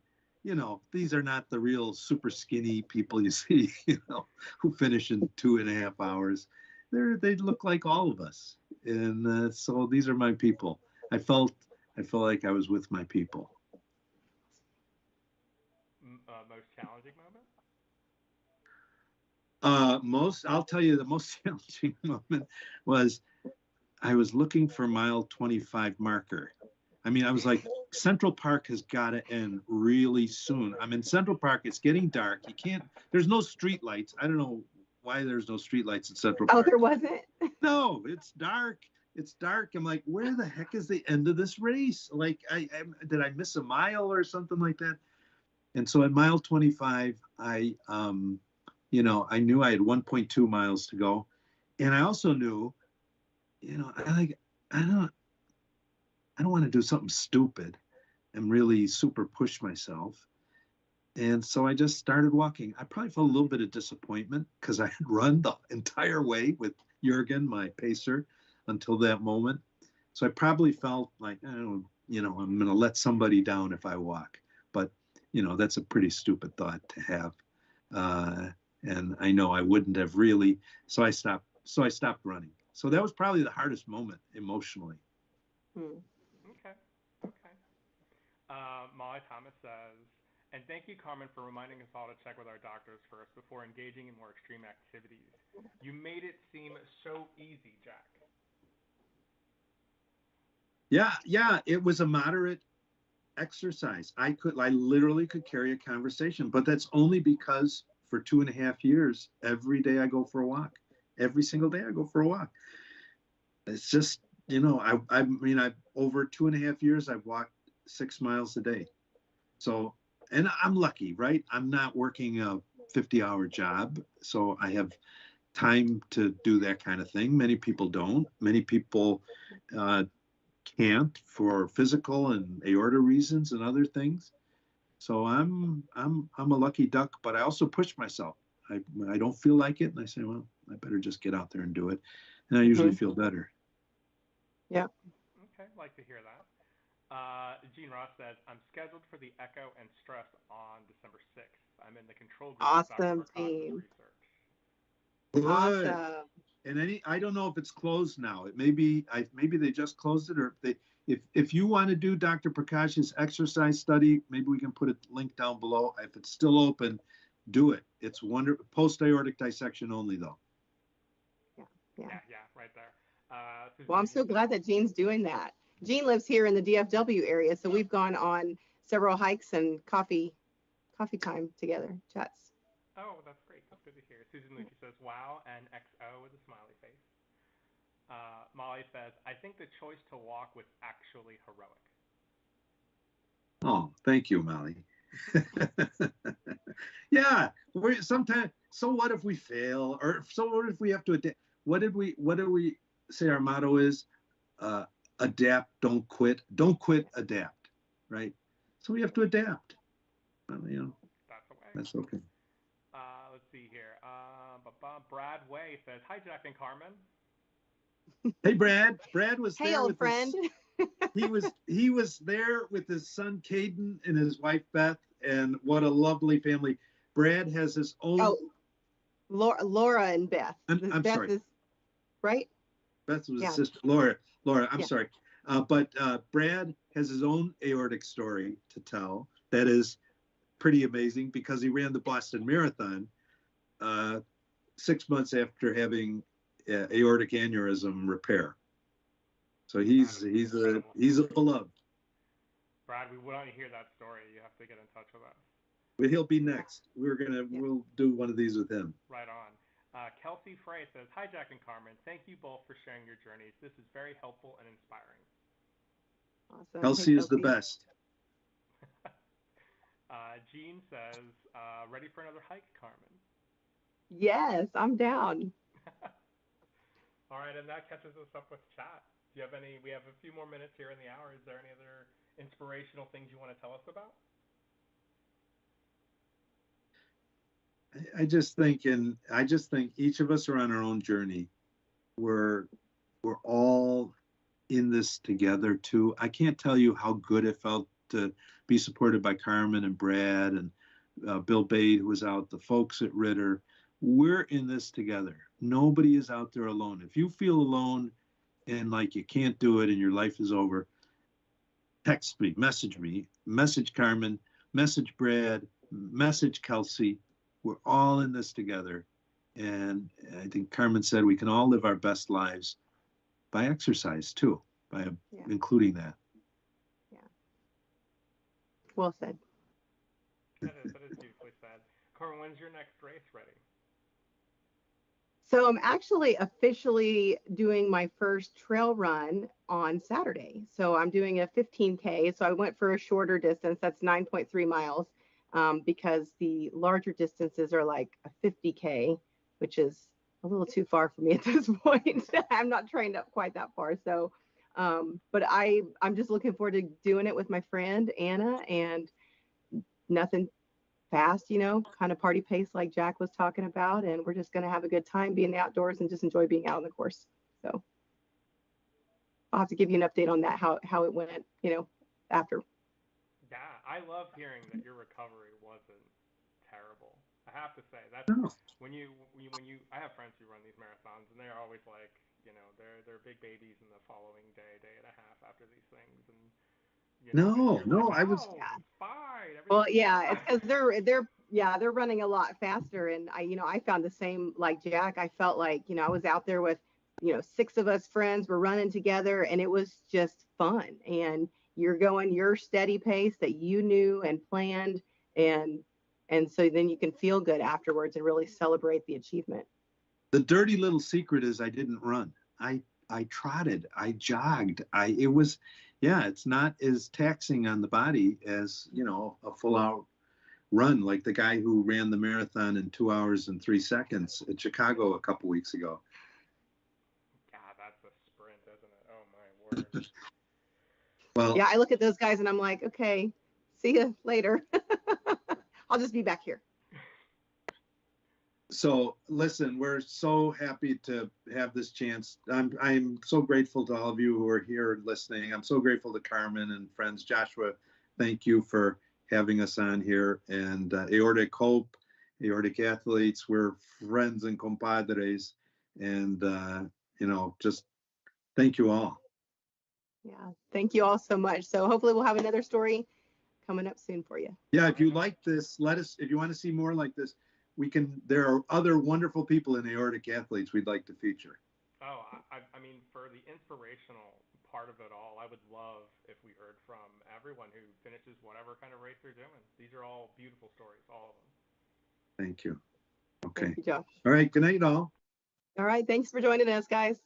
these are not the real super skinny people you see, who finish in 2.5 hours. They look like all of us, and so these are my people. I felt like I was with my people. Most challenging moment? I'll tell you, the most challenging moment was I was looking for mile 25 marker. I mean, I was like, Central Park has got to end really soon. I'm in Central Park. It's getting dark. There's no street lights. I don't know why there's no street lights in Central Park. Oh, there wasn't? No, it's dark. It's dark. I'm like, where the heck is the end of this race? Like, did I miss a mile or something like that? And so at mile 25, I knew I had 1.2 miles to go. And I also knew, I don't want to do something stupid and really super push myself. And so I just started walking. I probably felt a little bit of disappointment because I had run the entire way with Jurgen, my pacer, until that moment. So I probably felt like, I'm going to let somebody down if I walk. But, that's a pretty stupid thought to have. And I know I wouldn't have really. So I stopped running. So that was probably the hardest moment emotionally. Okay. Molly Thomas says, "And thank you, Carmen, for reminding us all to check with our doctors first before engaging in more extreme activities. You made it seem so easy, Jack." Yeah, it was a moderate exercise. I literally could carry a conversation, but that's only because for 2.5 years, every day I go for a walk. Every single day I go for a walk. It's just, I mean, over 2.5 years, I've walked 6 miles a day. So, and I'm lucky, right? I'm not working a 50-hour job, so I have time to do that kind of thing. Many people don't. Many people can't for physical and aorta reasons and other things. So I'm a lucky duck, but I also push myself. I don't feel like it, and I say, well, I better just get out there and do it, and I usually feel better. Yeah. Okay, like to hear that. Gene Ross says, "I'm scheduled for the echo and stress on December 6th. I'm in the control group Awesome of Dr. team. Research." Good. Awesome. And I don't know if it's closed now. It maybe they just closed it, or if you want to do Dr. Prakash's exercise study, maybe we can put a link down below. If it's still open, do it. It's wonderful. Post-aortic dissection only, though. Yeah, right there. Well, I'm so glad that Gene's doing that. Gene lives here in the DFW area, so we've gone on several hikes and coffee time together, chats. Oh, that's great. That's good to hear. Susan Lucci says, "Wow," and XO with a smiley face. Molly says, "I think the choice to walk was actually heroic." Oh, thank you, Molly. Yeah, we're sometimes. So what if we fail, or so what if we have to adapt? What do we say our motto is? Adapt, don't quit. Don't quit, adapt. Right. So we have to adapt. You know, That's the way. that's okay. Let's see here. Brad Way says, "Hi, Jack and Carmen." Hey, Brad. Brad was Hey, there old with friend. he was there with his son Caden and his wife Beth, and what a lovely family. Brad has his own. Oh, Laura and Beth. I'm Beth sorry. is right. Beth was Yeah. his sister. Laura, I'm Yeah. sorry. But Brad has his own aortic story to tell that is pretty amazing because he ran the Boston Marathon 6 months after having aortic aneurysm repair. So he's a beloved. Brad, we want to hear that story. You have to get in touch with us. But he'll be next. We'll do one of these with him. Right on. Kelsey Frey says, "Hi, Jack and Carmen. Thank you both for sharing your journeys. This is very helpful and inspiring." Awesome. Kelsey Hey, is the best. Jean says, "Ready for another hike, Carmen?" Yes, I'm down. All right, and that catches us up with chat. Do you have any? We have a few more minutes here in the hour. Is there any other inspirational things you want to tell us about? I just think each of us are on our own journey. We're all in this together too. I can't tell you how good it felt to be supported by Carmen and Brad and Bill Bade, who was out, the folks at Ritter. We're in this together. Nobody is out there alone. If you feel alone and like you can't do it and your life is over, text me, message Carmen, message Brad, message Kelsey. We're all in this together. And I think Carmen said we can all live our best lives by exercise too, by including that. Yeah. Well said. That is beautifully said. Carmen, when's your next race ready? So I'm actually officially doing my first trail run on Saturday. So I'm doing a 15K. So I went for a shorter distance. That's 9.3 miles because the larger distances are like a 50K, which is a little too far for me at this point. I'm not trained up quite that far. So, but I'm just looking forward to doing it with my friend, Anna, and nothing fast, kind of party pace like Jack was talking about. And we're just going to have a good time, be in the outdoors and just enjoy being out on the course. So I'll have to give you an update on that, how it went, after. Yeah, I love hearing that your recovery wasn't terrible. I have to say that's when you I have friends who run these marathons and they're always like, they're big babies in the following day and a half after these things, and I was fine. Well, yeah, it's because they're running a lot faster, and I found the same like Jack. I felt like I was out there with 6 of us friends were running together, and it was just fun. And you're going your steady pace that you knew and planned, and so then you can feel good afterwards and really celebrate the achievement. The dirty little secret is I didn't run. I trotted, I jogged. It's not as taxing on the body as, a full out run like the guy who ran the marathon in 2 hours and 3 seconds at Chicago a couple weeks ago. God, that's a sprint, isn't it? Oh my word. Well, yeah, I look at those guys and I'm like, okay, see you later. I'll just be back here. So listen, we're so happy to have this chance. I'm so grateful to all of you who are here listening. I'm so grateful to Carmen and friends. Joshua, thank you for having us on here. And Aortic Hope, Aortic Athletes, we're friends and compadres. And, just thank you all. Yeah, thank you all so much. So hopefully we'll have another story coming up soon for you. Yeah, if you like this, if you want to see more like this, there are other wonderful people in Aortic Athletes we'd like to feature. Oh, I mean, for the inspirational part of it all, I would love if we heard from everyone who finishes whatever kind of race they're doing. These are all beautiful stories, all of them. Thank you. Okay. Thank you, Josh. All right. Good night, all. All right. Thanks for joining us, guys.